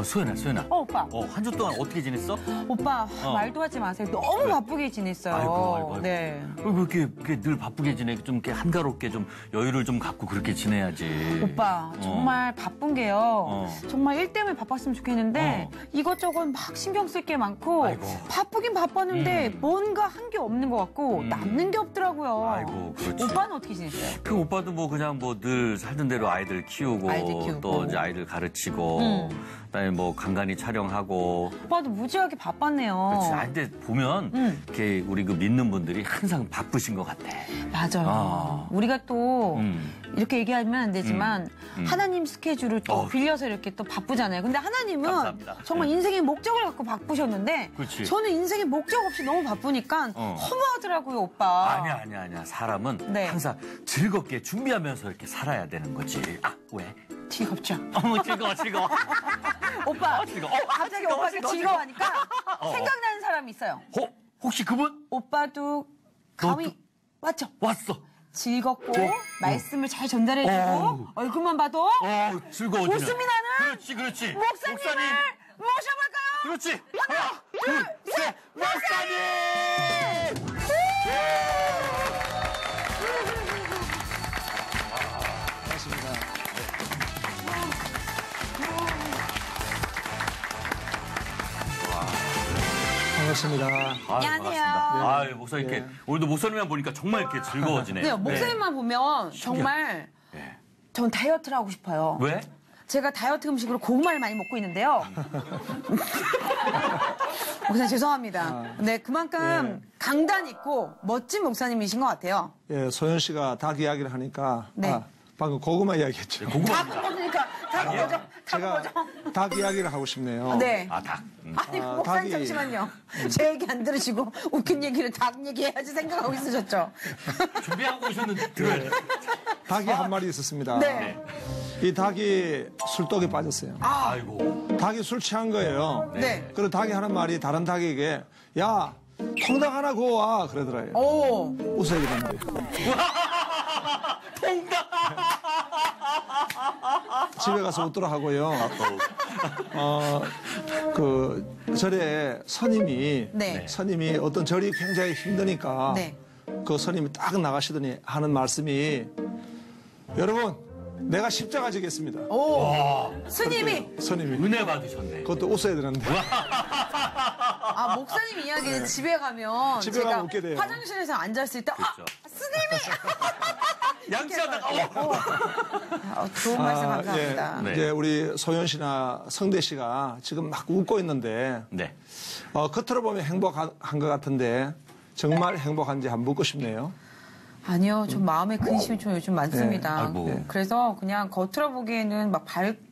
소연아. 오빠. 한 주 동안 어떻게 지냈어? 오빠, 말도 하지 마세요. 너무 바쁘게 지냈어요. 아이고. 네. 왜 이렇게 늘 바쁘게 지내? 좀 이렇게 한가롭게 좀 여유를 좀 갖고 그렇게 지내야지. 오빠, 정말 바쁜 게요. 정말 일 때문에 바빴으면 좋겠는데 이것저것 막 신경 쓸 게 많고 아이고. 바쁘긴 바빴는데 뭔가 한 게 없는 것 같고 남는 게 없더라고요. 아이고, 그렇지. 오빠는 어떻게 지냈어요? 그 오빠도 뭐 그냥 뭐 늘 살던 대로 아이들 키우고 또 이제 아이들 가르치고 그다음에 뭐 간간히 촬영하고. 오빠도 무지하게 바빴네요. 그렇지. 근데 보면 이렇게 우리 그 믿는 분들이 항상 바쁘신 것 같아. 맞아요. 우리가 또 이렇게 얘기하면 안 되지만 하나님 스케줄을 또 빌려서 이렇게 또 바쁘잖아요. 근데 하나님은 감사합니다. 정말 인생의 목적을 갖고 바쁘셨는데 그렇지. 저는 인생의 목적 없이 너무 바쁘니까 허무하더라고요, 오빠. 아니야. 사람은 네. 항상 즐겁게 준비하면서 이렇게 살아야 되는 거지. 아, 왜? 즐겁죠? 즐거워. 오빠, 즐거워. 갑자기 오빠가 즐거워하니까 생각나는 사람이 있어요. 혹시 그분? 오빠도 감이 왔죠? 왔어. 즐겁고 말씀을 잘 전달해주고 얼굴만 봐도 즐거워지네. 웃음이 나는 그렇지. 목사님을 모셔볼까요? 그렇지. 하나, 둘, 셋, 목사님! 반갑습니다. 안녕하세요. 목사님 이렇게 오늘도 목사님만 보니까 정말 이렇게 즐거워지네. 네, 목사님만 보면 정말 전 다이어트를 하고 싶어요. 왜? 제가 다이어트 음식으로 고구마를 많이 먹고 있는데요. 목사님 죄송합니다. 네, 그만큼 강단 있고 멋진 목사님이신 것 같아요. 예, 소연 씨가 닭 이야기를 하니까 네. 방금 고구마 이야기했죠. 그러니까 제가 닭 이야기를 하고 싶네요. 네. 닭. 아니, 목사님 잠시만요. 제 얘기 안 들으시고 웃긴 얘기를 닭 얘기해야지 생각하고 있으셨죠? 준비하고 오셨는데 들어요. 닭이 한 마리 있었습니다. 네. 이 닭이 술독에 빠졌어요. 아이고. 닭이 술 취한 거예요. 네. 그리고 닭이 하는 말이 다른 닭에게 야, 통닭 하나 구워와 그러더라고요. 오. 웃어야 되는데. 통닭! 집에 가서 웃더라 하고요. 그 절에 스님이 네. 스님이 어떤 절이 굉장히 힘드니까 네. 그 스님이 딱 나가시더니 하는 말씀이 여러분 내가 십자가 지겠습니다. 오. 스님이. 스님이 은혜 받으셨네. 그것도 웃어야 되는데. 아, 목사님 이야기는 집에 가면 집에 제가 가면 웃게 돼요. 화장실에서 앉았을 때 그렇죠. 스님이 양치하다가 좋은 말씀 감사합니다. 네. 이제 우리 소연 씨나 성대 씨가 지금 막 웃고 있는데 네. 겉으로 보면 행복한 것 같은데 정말 행복한지 한번 묻고 싶네요. 아니요, 좀 마음에 근심이 좀 요즘 많습니다. 네. 아이고. 그래서 그냥 겉으로 보기에는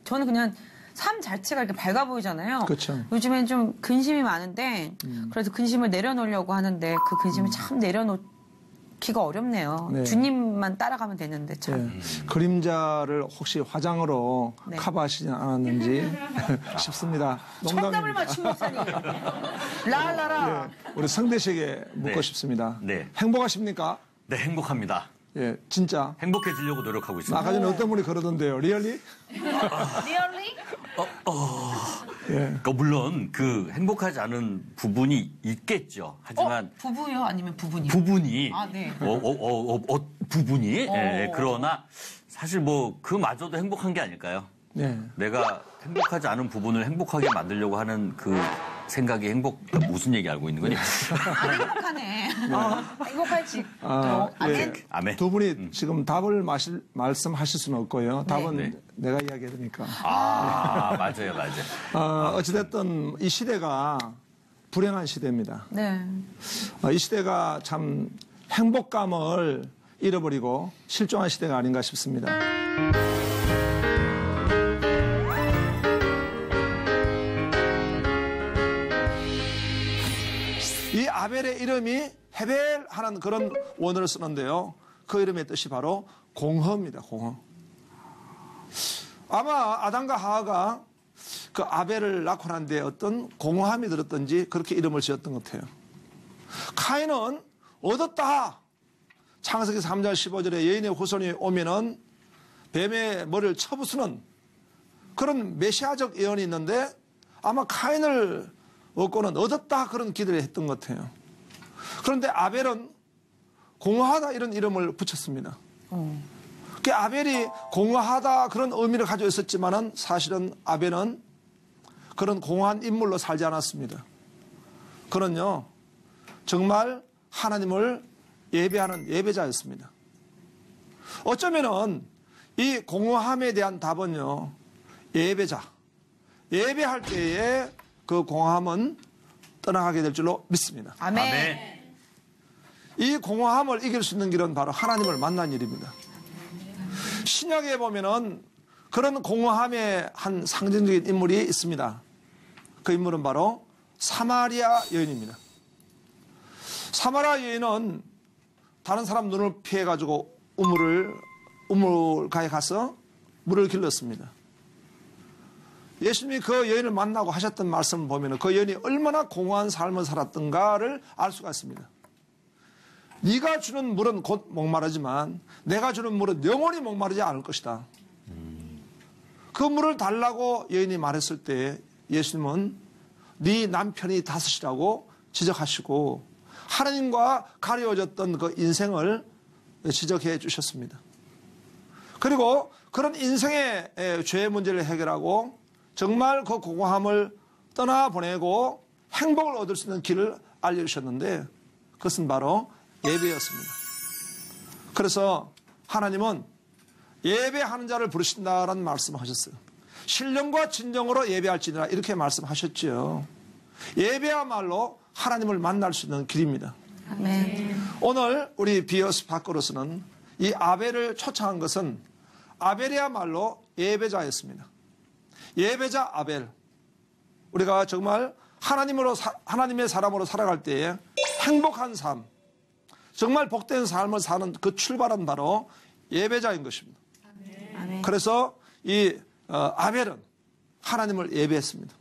저는 그냥 삶 자체가 이렇게 밝아 보이잖아요. 그렇죠. 요즘엔 좀 근심이 많은데 그래서 근심을 내려놓으려고 하는데 그 근심을 참 내려놓기가 어렵네요. 네. 주님만 따라가면 되는데 참. 그림자를 혹시 화장으로 네. 커버하시지 않았는지 싶습니다. 정답을 농담입니다. 맞춘 목사님. 랄라라. 우리 성대 씨에게 묻고 네. 싶습니다. 네. 행복하십니까? 네, 행복합니다. 예, 진짜. 행복해지려고 노력하고 있습니다. 아까 전에 어떤 분이 그러던데요. 리얼리? 리얼리? 예. 그러니까 물론 그 행복하지 않은 부분이 있겠죠. 하지만 부부요? 아니면 부분이요? 부분이 아, 네. 부분이 예, 그러나 사실 뭐 그마저도 행복한 게 아닐까요? 네. 내가 행복하지 않은 부분을 행복하게 만들려고 하는 그 생각이 무슨 얘기 알고 있는 거니? 행복하네. 행복할지. 예. 아멘. 두 분이 지금 답을 말씀하실 수는 없고요. 답은 네. 내가 이야기해야 되니까. 맞아요. 어찌됐든 이 시대가 불행한 시대입니다. 네. 이 시대가 참 행복감을 잃어버리고 실종한 시대가 아닌가 싶습니다. 이 아벨의 이름이 헤벨하는 그런 원어를 쓰는데요. 그 이름의 뜻이 바로 공허입니다. 공허. 아마 아담과 하와가 그 아벨을 낳고 난 뒤에 어떤 공허함이 들었던지 그렇게 이름을 지었던 것 같아요. 카인은 얻었다. 창세기 3장 15절에 여인의 후손이 오면은 뱀의 머리를 쳐부수는 그런 메시아적 예언이 있는데 아마 카인을 얻고는 얻었다 그런 기대를 했던 것 같아요. 그런데 아벨은 공허하다 이런 이름을 붙였습니다. 그 아벨이 공허하다 그런 의미를 가지고 있었지만은 사실은 아벨은 그런 공허한 인물로 살지 않았습니다. 그는요 정말 하나님을 예배하는 예배자였습니다. 어쩌면은 이 공허함에 대한 답은요 예배자, 예배할 때에 그 공허함은 떠나가게 될 줄로 믿습니다. 아멘. 아멘. 이 공허함을 이길 수 있는 길은 바로 하나님을 만난 일입니다. 신약에 보면은 그런 공허함의 한 상징적인 인물이 있습니다. 그 인물은 바로 사마리아 여인입니다. 사마리아 여인은 다른 사람 눈을 피해가지고 우물가에 가서 물을 길렀습니다. 예수님이 그 여인을 만나고 하셨던 말씀을 보면 그 여인이 얼마나 공허한 삶을 살았던가를 알 수가 있습니다. 네가 주는 물은 곧 목마르지만 내가 주는 물은 영원히 목마르지 않을 것이다. 그 물을 달라고 여인이 말했을 때 예수님은 네 남편이 다섯이라고 지적하시고 하나님과 가려워졌던 그 인생을 지적해 주셨습니다. 그리고 그런 인생의 죄의 문제를 해결하고 정말 그 공허함을 떠나보내고 행복을 얻을 수 있는 길을 알려주셨는데 그것은 바로 예배였습니다. 그래서 하나님은 예배하는 자를 부르신다라는 말씀을 하셨어요. 신령과 진정으로 예배할지니라 이렇게 말씀하셨지요. 예배야말로 하나님을 만날 수 있는 길입니다. 아멘. 오늘 우리 비어스 밖으로서는 이 아벨을 초청한 것은 아벨이야말로 예배자였습니다. 예배자 아벨. 우리가 정말 하나님의 사람으로 살아갈 때에 행복한 삶, 정말 복된 삶을 사는 그 출발은 바로 예배자인 것입니다. 아멘. 그래서 이 아벨은 하나님을 예배했습니다.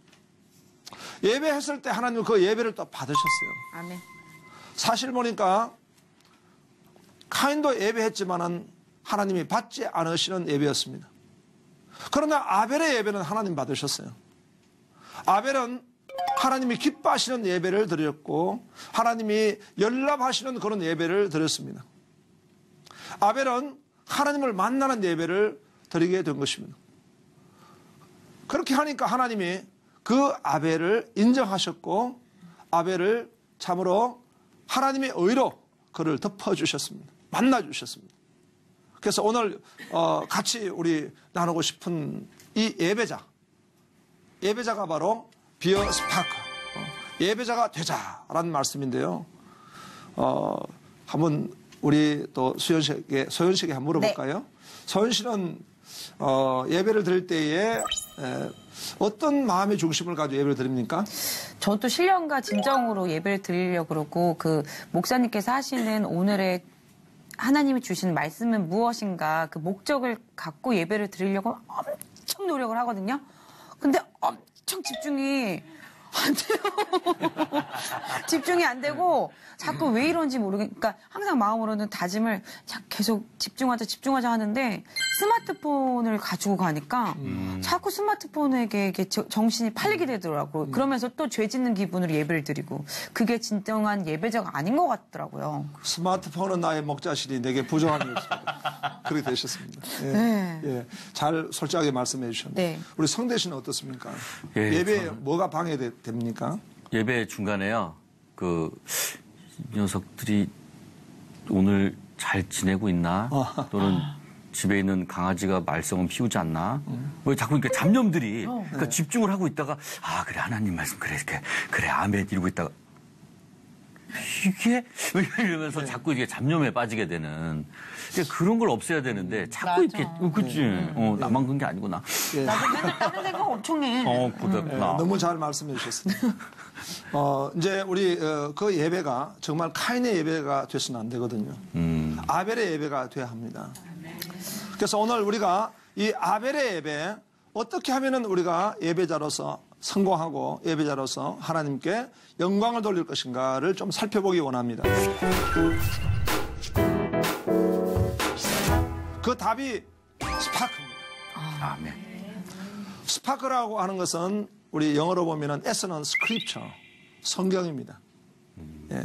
예배했을 때 하나님은 그 예배를 또 받으셨어요. 아멘. 사실 보니까 카인도 예배했지만은 하나님이 받지 않으시는 예배였습니다. 그러나 아벨의 예배는 하나님 받으셨어요. 아벨은 하나님이 기뻐하시는 예배를 드렸고 하나님이 연락하시는 그런 예배를 드렸습니다. 아벨은 하나님을 만나는 예배를 드리게 된 것입니다. 그렇게 하니까 하나님이 그 아벨을 인정하셨고 아벨을 참으로 하나님의 의로 그를 덮어주셨습니다. 만나주셨습니다. 그래서 오늘 같이 우리 나누고 싶은 이 예배자가 바로 비어 스파크 예배자가 되자라는 말씀인데요. 한번 우리 또 소연씨에게 한번 물어볼까요? 네. 소연 씨는 예배를 드릴 때에 어떤 마음의 중심을 가지고 예배를 드립니까? 저도 신령과 진정으로 예배를 드리려고 그러고 그 목사님께서 하시는 오늘의 하나님이 주신 말씀은 무엇인가 그 목적을 갖고 예배를 드리려고 엄청 노력을 하거든요. 근데 엄청 집중이 안 돼요. 집중이 안 되고 자꾸 왜 이런지 모르겠으니까 항상 마음으로는 다짐을 계속 집중하자 하는데 스마트폰을 가지고 가니까 자꾸 스마트폰에게 정신이 팔리게 되더라고요. 그러면서 또 죄 짓는 기분으로 예배를 드리고 그게 진정한 예배자가 아닌 것 같더라고요. 스마트폰은 나의 목자시니 내게 부정한 일입니다. 그렇게 되셨습니다. 예. 네. 예. 잘 솔직하게 말씀해 주셨는데 네. 우리 성대 씨는 어떻습니까? 예, 예배에 뭐가 방해됩니까? 예배 중간에요. 이 녀석들이 오늘 잘 지내고 있나? 또는 집에 있는 강아지가 말썽은 피우지 않나? 왜 자꾸 이렇게 잡념들이 그러니까 집중을 하고 있다가 그래 하나님 말씀 그래 아멘 이러고 있다가 이게 이러면서 자꾸 이게 잡념에 빠지게 되는 그런 걸 없애야 되는데 자꾸 맞아. 이렇게 그치? 나만 그런 게 아니구나. 예. 나도 맨날 다른 생각 엄청 해. 그렇구나. 너무 잘 말씀해 주셨습니다. 이제 우리 그 예배가 정말 카인의 예배가 돼서는 안 되거든요. 아벨의 예배가 돼야 합니다. 그래서 오늘 우리가 이 아벨의 예배 어떻게 하면은 우리가 예배자로서 성공하고 예배자로서 하나님께 영광을 돌릴 것인가를 좀 살펴보기 원합니다. 그 답이 스파크입니다. 아멘. 스파크라고 하는 것은 우리 영어로 보면은 S는 scripture, 성경입니다. 예.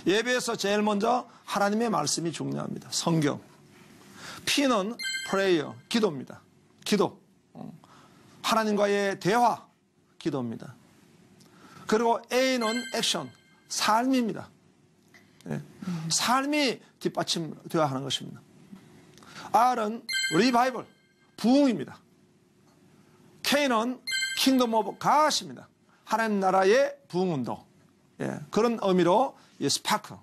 예배에서 제일 먼저 하나님의 말씀이 중요합니다. 성경. P는 prayer, 기도입니다. 기도. 하나님과의 대화, 기도입니다. 그리고 A는 액션, 삶입니다. 예. 삶이 뒷받침되어야 하는 것입니다. R은 리바이벌, 부흥입니다. K는 킹덤 오브 갓입니다. 하나님 나라의 부흥운동. 예. 그런 의미로 이 스파크,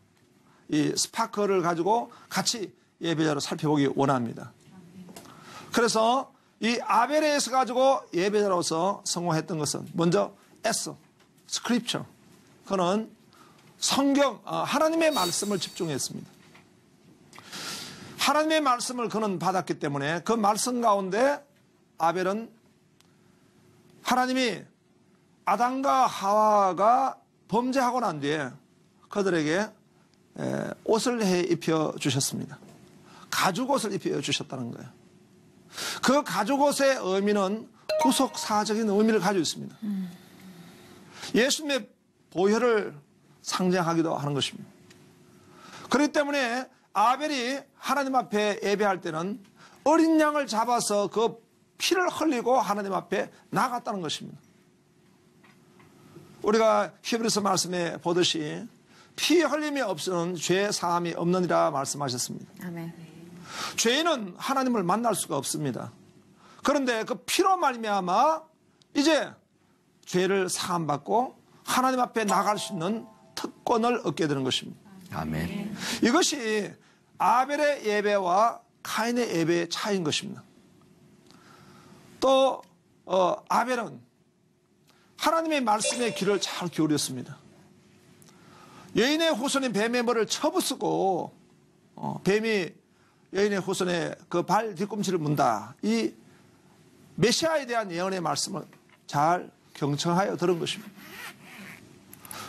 이 스파크를 가지고 같이 예배자로 살펴보기 원합니다. 그래서 이 아벨에서 가지고 예배자로서 성공했던 것은 먼저 S, 스크립처. 그는 성경, 하나님의 말씀을 집중했습니다. 하나님의 말씀을 그는 받았기 때문에 그 말씀 가운데 아벨은 하나님이 아담과 하와가 범죄하고 난 뒤에 그들에게 옷을 해 입혀 주셨습니다. 가죽옷을 입혀 주셨다는 거예요. 그 가죽옷의 의미는 구속사적인 의미를 가지고 있습니다. 예수님의 보혈을 상징하기도 하는 것입니다. 그렇기 때문에 아벨이 하나님 앞에 예배할 때는 어린 양을 잡아서 그 피를 흘리고 하나님 앞에 나갔다는 것입니다. 우리가 히브리서 말씀에 보듯이 피 흘림이 없으면 죄 사함이 없느니라 말씀하셨습니다. 아멘. 죄인은 하나님을 만날 수가 없습니다. 그런데 그 피로 말미암아 이제 죄를 사함받고 하나님 앞에 나갈 수 있는 특권을 얻게 되는 것입니다. 아멘. 이것이 아벨의 예배와 카인의 예배의 차이인 것입니다. 또 아벨은 하나님의 말씀에 귀를 잘 기울였습니다. 여인의 후손인 뱀의 머리를 쳐부수고 뱀이 여인의 후손의 그 발 뒤꿈치를 문다. 이 메시아에 대한 예언의 말씀을 잘 경청하여 들은 것입니다.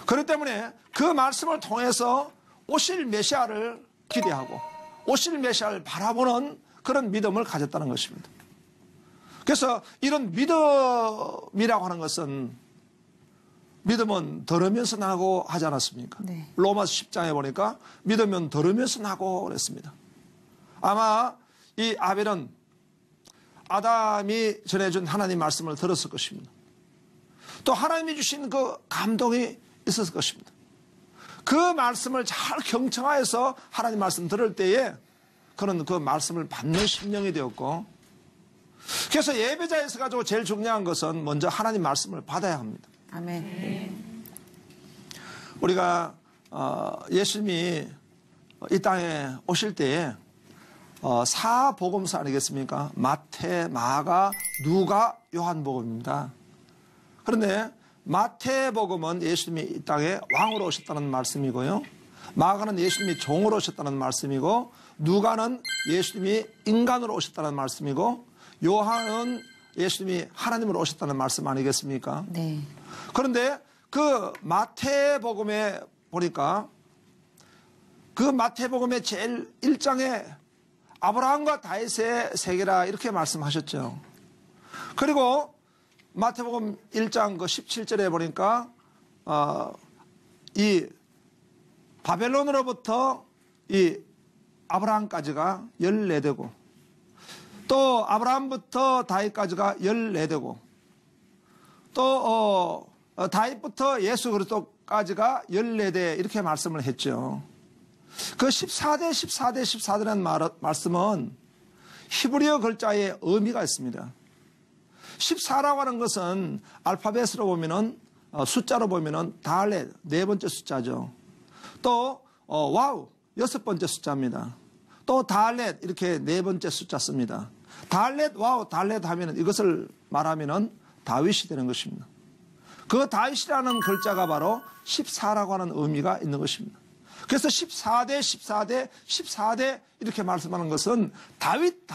그렇기 때문에 그 말씀을 통해서 오실 메시아를 기대하고 오실 메시아를 바라보는 그런 믿음을 가졌다는 것입니다. 그래서 이런 믿음이라고 하는 것은 믿음은 들으면서 나고 하지 않았습니까? 네. 로마서 10장에 보니까 믿으면 들으면서 나고 그랬습니다. 아마 이 아벨은 아담이 전해준 하나님 말씀을 들었을 것입니다. 또 하나님이 주신 그 감동이 있었을 것입니다. 그 말씀을 잘 경청하여서 하나님 말씀 들을 때에 그는 그 말씀을 받는 심령이 되었고, 그래서 예배자에서 가지고 제일 중요한 것은 먼저 하나님 말씀을 받아야 합니다. 아멘. 우리가 예수님이 이 땅에 오실 때에 사복음서 아니겠습니까? 마태, 마가, 누가, 요한복음입니다. 그런데 마태복음은 예수님이 이 땅에 왕으로 오셨다는 말씀이고요. 마가는 예수님이 종으로 오셨다는 말씀이고, 누가는 예수님이 인간으로 오셨다는 말씀이고, 요한은 예수님이 하나님으로 오셨다는 말씀 아니겠습니까? 네. 그런데 그 마태복음에 보니까 그 마태복음의 제일 1장에 아브라함과 다윗의 세계라 이렇게 말씀하셨죠. 그리고 마태복음 1장 그 17절에 보니까 이 바벨론으로부터 이 아브라함까지가 14대고, 또 아브라함부터 다윗까지가 14대고, 또 다윗부터 예수 그리스도까지가 14대 이렇게 말씀을 했죠. 그 14대라는 말씀은 히브리어 글자에 의미가 있습니다. 14라고 하는 것은 알파벳으로 보면은 숫자로 보면은 달렛 네 번째 숫자죠. 또 와우 여섯 번째 숫자입니다. 또 달렛 이렇게 네 번째 숫자 씁니다. 달렛 와우 달렛 하면은 이것을 말하면은 다윗이 되는 것입니다. 그 다윗이라는 글자가 바로 14라고 하는 의미가 있는 것입니다. 그래서 14대 이렇게 말씀하는 것은 다윗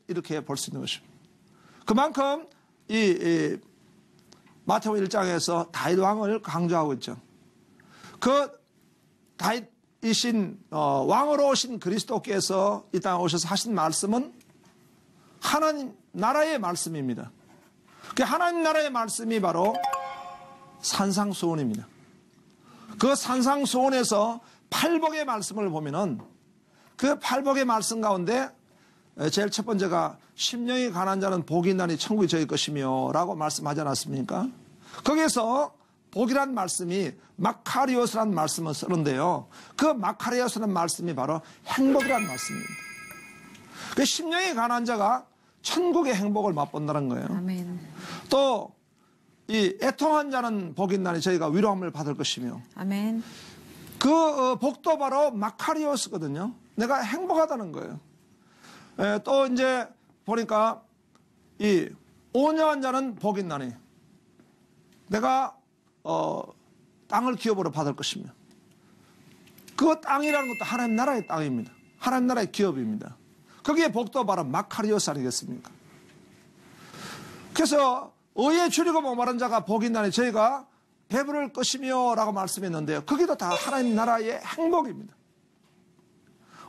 이렇게 볼 수 있는 것입니다. 그만큼 이 마태복음 1장에서 다윗 왕을 강조하고 있죠. 그 다윗이신 왕으로 오신 그리스도께서 이 땅에 오셔서 하신 말씀은 하나님 나라의 말씀입니다. 그 하나님 나라의 말씀이 바로 산상수훈입니다. 그 산상수훈에서 팔복의 말씀을 보면은 그 팔복의 말씀 가운데 제일 첫 번째가 심령이 가난한 자는 복이 있나니 천국이 저희 것이며 라고 말씀하지 않았습니까? 거기에서 복이란 말씀이 마카리오스란 말씀을 쓰는데요. 그 마카리오스란 말씀이 바로 행복이란 말씀입니다. 그 심령이 가난한 자가 천국의 행복을 맛본다는 거예요. 아멘. 또 이 애통한 자는 복이 있나니 저희가 위로함을 받을 것이며 아멘. 그 복도 바로 마카리오스거든요. 내가 행복하다는 거예요. 또 이제 보니까 이 온유한 자는 복이 있나니 내가 땅을 기업으로 받을 것이며 그 땅이라는 것도 하나님 나라의 땅입니다. 하나님 나라의 기업입니다. 거기에 복도 바로 마카리오스 아니겠습니까? 그래서 의에 줄이고 목마른 자가 복이 있나니 저희가 배부를 것이며 라고 말씀했는데요. 거기도 다 하나님 나라의 행복입니다.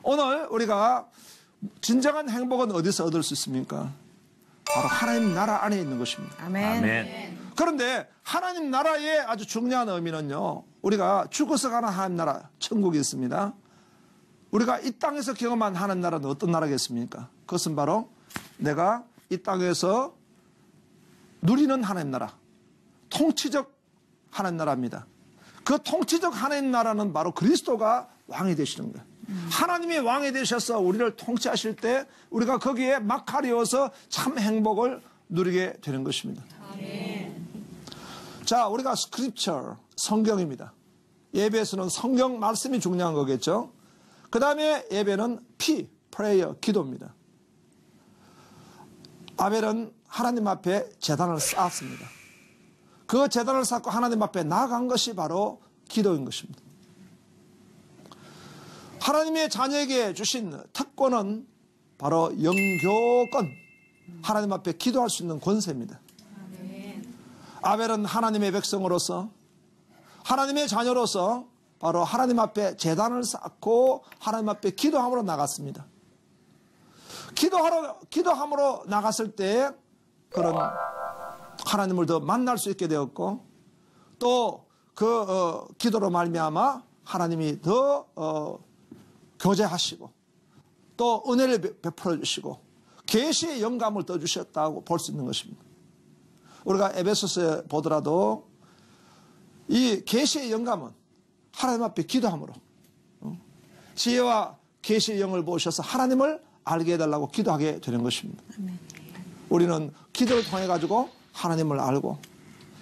오늘 우리가 진정한 행복은 어디서 얻을 수 있습니까? 바로 하나님 나라 안에 있는 것입니다. 아멘. 아멘. 그런데 하나님 나라의 아주 중요한 의미는요. 우리가 죽어서 가는 하나님 나라 천국이 있습니다. 우리가 이 땅에서 경험한 하나님 나라는 어떤 나라겠습니까? 그것은 바로 내가 이 땅에서 누리는 하나님 나라, 통치적 하나님 나라입니다. 그 통치적 하나님 나라는 바로 그리스도가 왕이 되시는 거예요. 하나님이 왕이 되셔서 우리를 통치하실 때 우리가 거기에 마카리어서 참 행복을 누리게 되는 것입니다. 아멘. 자, 우리가 스크립처, 성경입니다. 예배에서는 성경 말씀이 중요한 거겠죠. 그 다음에 예배는 프레이어, 기도입니다. 아벨은 하나님 앞에 제단을 쌓았습니다. 그 제단을 쌓고 하나님 앞에 나아간 것이 바로 기도인 것입니다. 하나님의 자녀에게 주신 특권은 바로 영교권, 하나님 앞에 기도할 수 있는 권세입니다. 아벨은 하나님의 백성으로서 하나님의 자녀로서 바로 하나님 앞에 제단을 쌓고 하나님 앞에 기도함으로 나갔습니다. 기도함으로 나갔을 때 그런 하나님을 더 만날 수 있게 되었고 또 그 기도로 말미암아 하나님이 더 교제하시고 또 은혜를 베풀어 주시고 계시의 영감을 더 주셨다고 볼 수 있는 것입니다. 우리가 에베소서에 보더라도 이 계시의 영감은 하나님 앞에 기도함으로 지혜와 계시의 영을 보셔서 하나님을 알게 해달라고 기도하게 되는 것입니다. 우리는 기도를 통해 가지고 하나님을 알고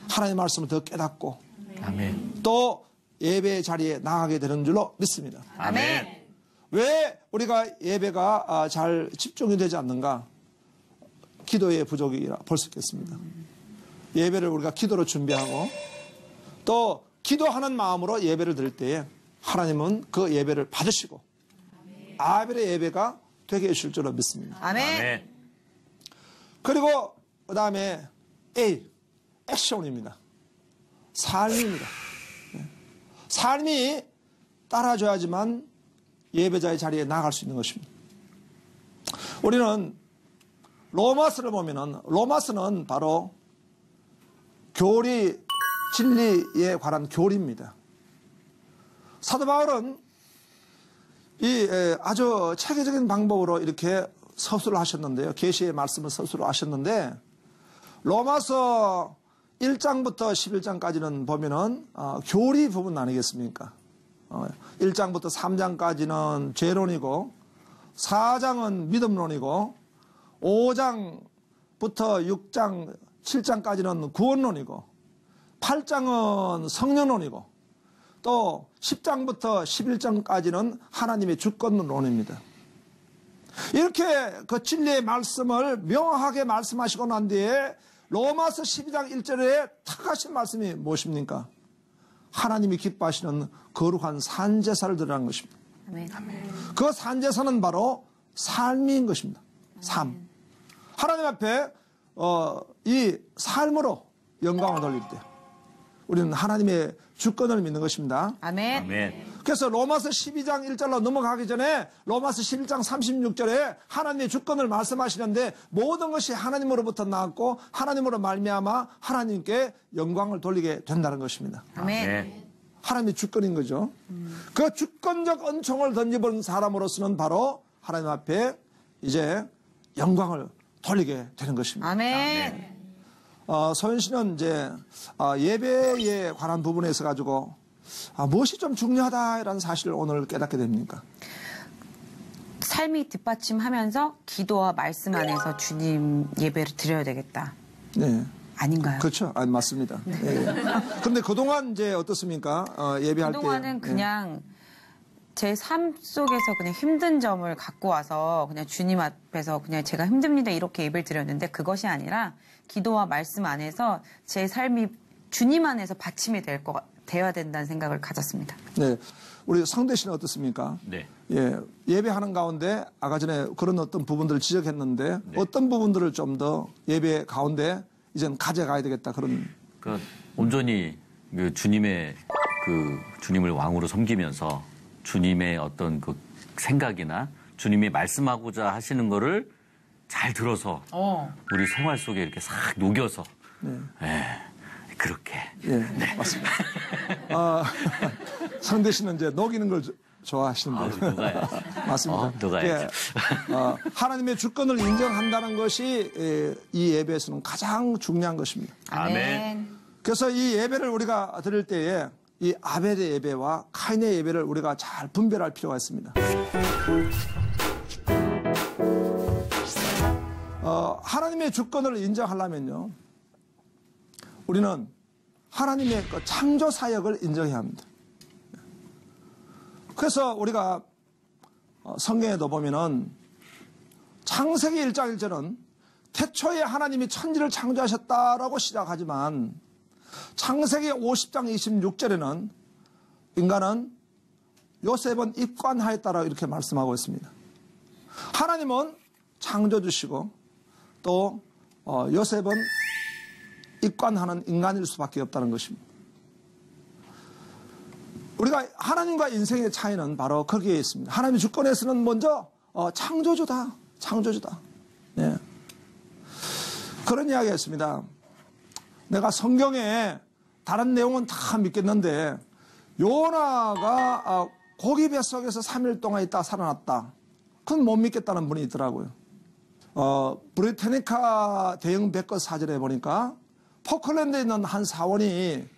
하나님의 말씀을 더 깨닫고 아멘. 또 예배의 자리에 나가게 되는 줄로 믿습니다. 아멘. 왜 우리가 예배가 잘 집중이 되지 않는가? 기도의 부족이라 볼 수 있겠습니다. 예배를 우리가 기도로 준비하고 또 기도하는 마음으로 예배를 드릴 때에 하나님은 그 예배를 받으시고 아벨의 예배가 되게 해주실 줄로 믿습니다. 아멘. 아멘. 그리고 그 다음에 A, 액션입니다. 삶입니다. 삶이 따라줘야지만 예배자의 자리에 나갈 수 있는 것입니다. 우리는 로마서를 보면은 로마서는 바로 교리, 진리에 관한 교리입니다. 사도 바울은 이 아주 체계적인 방법으로 이렇게 서술을 하셨는데요. 계시의 말씀을 서술을 하셨는데 로마서 1장부터 11장까지는 보면은 교리 부분 아니겠습니까? 1장부터 3장까지는 죄론이고 4장은 믿음론이고 5장부터 6장, 7장까지는 구원론이고 8장은 성령론이고 또 10장부터 11장까지는 하나님의 주권론입니다. 이렇게 그 진리의 말씀을 명확하게 말씀하시고 난 뒤에 로마서 12장 1절에 탁 하신 말씀이 무엇입니까? 하나님이 기뻐하시는 거룩한 산제사를 드리라는 것입니다. 아멘. 그 산제사는 바로 삶인 것입니다. 삶. 하나님 앞에 이 삶으로 영광을 돌릴 때 우리는 하나님의 주권을 믿는 것입니다. 아멘. 아멘. 그래서 로마서 12장 1절로 넘어가기 전에 로마서 11장 36절에 하나님의 주권을 말씀하시는데 모든 것이 하나님으로부터 나왔고 하나님으로 말미암아 하나님께 영광을 돌리게 된다는 것입니다. 아멘. 하나님의 주권인 거죠. 그 주권적 은총을 던져본 사람으로서는 바로 하나님 앞에 이제 영광을 돌리게 되는 것입니다. 아멘. 소연 씨는 이제 예배에 관한 부분에서 가지고 무엇이 좀 중요하다라는 사실을 오늘 깨닫게 됩니까? 삶이 뒷받침하면서 기도와 말씀 안에서 주님 예배를 드려야 되겠다. 네. 아닌가요? 그렇죠. 맞습니다. 그런데 그동안 이제 어떻습니까? 예배할 때. 그동안은 그냥 제 삶 속에서 그냥 힘든 점을 갖고 와서 그냥 주님 앞에서 그냥 제가 힘듭니다 이렇게 예배를 드렸는데 그것이 아니라 기도와 말씀 안에서 제 삶이 주님 안에서 받침이 되어야 된다는 생각을 가졌습니다. 네. 우리 성대 씨는 어떻습니까? 네. 예배하는 가운데 아까 전에 그런 어떤 부분들을 지적했는데 어떤 부분들을 좀 더 예배 가운데 이제는 가져가야 되겠다 그런. 그러니까 온전히 주님의 주님을 왕으로 섬기면서 주님의 어떤 그 생각이나 주님이 말씀하고자 하시는 거를 잘 들어서 우리 생활 속에 이렇게 싹 녹여서 그렇게. 네, 맞습니다. 성대 씨는 이제 녹이는 걸 좋아하시는데. 녹아야지. 맞습니다. 녹아야지. 하나님의 주권을 인정한다는 것이 이 예배에서는 가장 중요한 것입니다. 아멘. 그래서 이 예배를 우리가 드릴 때에 이 아벨의 예배와 카인의 예배를 우리가 잘 분별할 필요가 있습니다. 하나님의 주권을 인정하려면요, 우리는 하나님의 그 창조 사역을 인정해야 합니다. 그래서 우리가 성경에도 보면은 창세기 1장 1절은 태초에 하나님이 천지를 창조하셨다라고 시작하지만 창세기 50장 26절에는 인간은 요셉은 입관하였다라고 이렇게 말씀하고 있습니다. 하나님은 창조주시고 또 요셉은 입관하는 인간일 수밖에 없다는 것입니다. 우리가 하나님과 인생의 차이는 바로 거기에 있습니다. 하나님의 주권에서는 먼저 창조주다. 네. 그런 이야기가 있습니다. 내가 성경에 다른 내용은 다 믿겠는데 요나가 고기 뱃속에서 3일 동안 있다가 살아났다. 그건 못 믿겠다는 분이 있더라고요. 브리타니카 대형 백과 사전에 보니까 포클랜드에 있는 한 사원이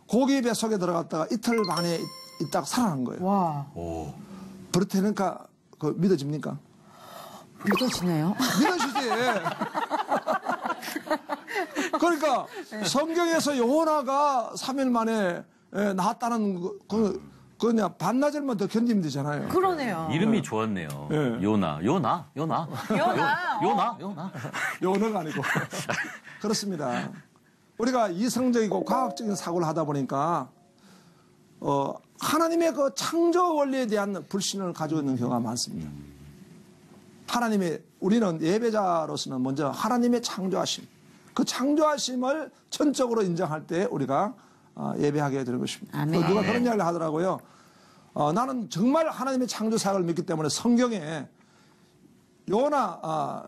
고기 뱃속에 들어갔다가 이틀 만에 있다가 살아난 거예요. 와. 브리타니카 믿어집니까? 믿어지네요. 믿어지지. 그러니까 성경에서 요나가 3일 만에 나왔다는 그냥 반나절만 더 견디면 되잖아요. 그러네요. 이름이 좋았네요. 요나. 요나가 아니고. 그렇습니다. 우리가 이성적이고 과학적인 사고를 하다 보니까 하나님의 그 창조 원리에 대한 불신을 가지고 있는 경우가 많습니다. 우리는 예배자로서는 먼저 하나님의 창조하심, 그 창조하심을 전적으로 인정할 때 우리가 예배하게 되는 것입니다. 누가 그런 이야기를 하더라고요. 나는 정말 하나님의 창조 사역을 믿기 때문에 성경에 요나가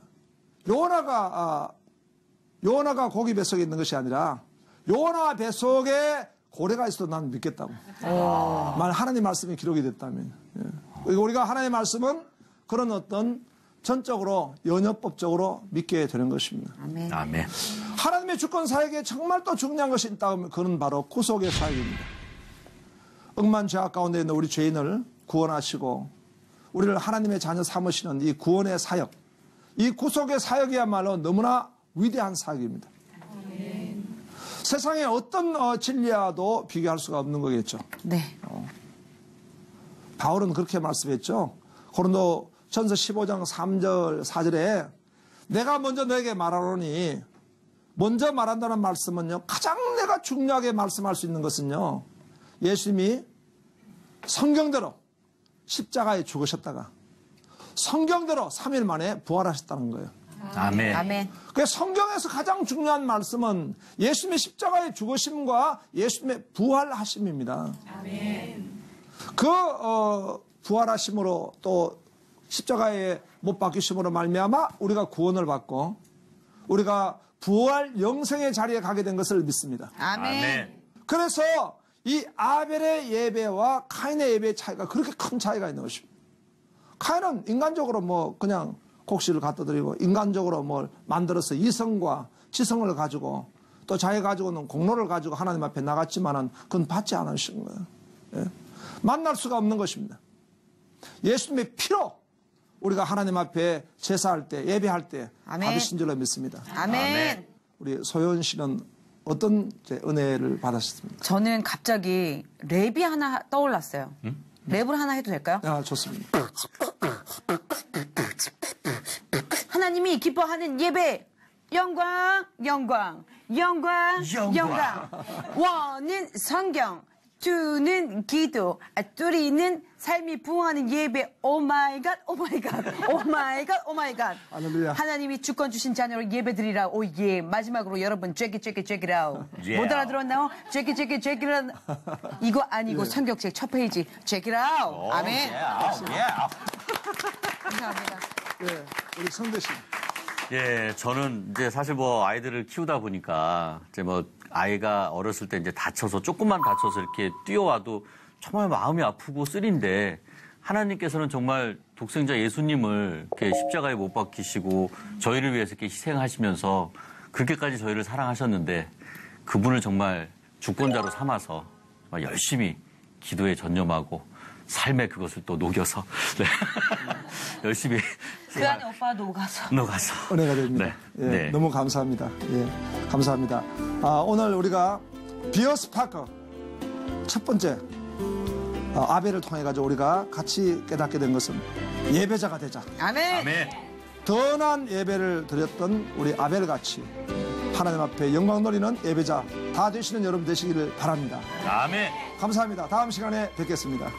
고기 뱃속에 있는 것이 아니라 요나 뱃속에 고래가 있어도 난 믿겠다고. 하나님 말씀이 기록이 됐다면. 우리가 하나님의 말씀은 그런 어떤 전적으로 연역법적으로 믿게 되는 것입니다. 아멘. 하나님의 주권 사역에 정말 또 중요한 것이 있다면 그건 바로 구속의 사역입니다. 억만 죄악 가운데 있는 우리 죄인을 구원하시고 우리를 하나님의 자녀 삼으시는 이 구원의 사역, 이 구속의 사역이야말로 너무나 위대한 사역입니다. 세상에 어떤 진리와도 비교할 수가 없는 거겠죠. 네. 바울은 그렇게 말씀했죠. 고린도 전서 15장 3절 4절에 내가 먼저 너에게 말하노니, 먼저 말한다는 말씀은요, 가장 내가 중요하게 말씀할 수 있는 것은요, 예수님이 성경대로 십자가에 죽으셨다가 성경대로 3일 만에 부활하셨다는 거예요. 아멘. 그래서 성경에서 가장 중요한 말씀은 예수님의 십자가의 죽으심과 예수님의 부활하심입니다. 그 부활하심으로 또 십자가에 못 박히심으로 말미암아 우리가 구원을 받고 우리가 부활 영생의 자리에 가게 된 것을 믿습니다. 아멘. 그래서 이 아벨의 예배와 카인의 예배의 차이가 그렇게 큰 차이가 있는 것입니다. 카인은 인간적으로 뭐 그냥 곡식을 갖다 드리고 인간적으로 뭘 만들어서 이성과 지성을 가지고 또 자기가 가지고는 공로를 가지고 하나님 앞에 나갔지만은 그건 받지 않으신 거예요. 예? 만날 수가 없는 것입니다. 예수님의 피로 우리가 하나님 앞에 제사할 때 예배할 때 아멘. 받으신 줄로 믿습니다. 아멘. 우리 소연 씨는 어떤 은혜를 받으셨습니까? 저는 갑자기 랩이 하나 떠올랐어요. 랩을 하나 해도 될까요? 아, 좋습니다. 하나님이 기뻐하는 예배. 영광, 영광, 영광, 영광. 원은 성경, 투는 기도, 쓰리는 삶이 부응하는 예배. 오 마이 갓, 오 마이 갓, 오 마이 갓, 오 마이 갓. 할렐루야. 하나님이 주권 주신 자녀를 예배 드리라. 오 예. 마지막으로 여러분 check it out. Yeah. 못 알아들었나요? check it out. 이거 아니고 성경책 첫 페이지 check it out. 아멘. 감사합니다. 예, 우리 성대 씨. 예, 저는 이제 사실 뭐 아이들을 키우다 보니까 이제 뭐 아이가 어렸을 때 이제 다쳐서 조금만 다쳐서 이렇게 뛰어와도 정말 마음이 아프고 쓰린데 하나님께서는 정말 독생자 예수님을 이렇게 십자가에 못 박히시고 저희를 위해서 이렇게 희생하시면서 그렇게까지 저희를 사랑하셨는데 그분을 정말 주권자로 삼아서 열심히 기도에 전념하고 삶에 그것을 또 녹여서 네. 열심히 그 안에 오빠가 녹아서. 은혜가 됩니다. 네. 예, 네. 너무 감사합니다. 예, 감사합니다. 오늘 우리가 비어스파크 첫 번째 아벨을 통해 가지고 우리가 같이 깨닫게 된 것은 예배자가 되자. 아멘. 더 나은 예배를 드렸던 우리 아벨같이 하나님 앞에 영광 돌리는 예배자 다 되시는 여러분 되시기를 바랍니다. 아멘. 감사합니다. 다음 시간에 뵙겠습니다.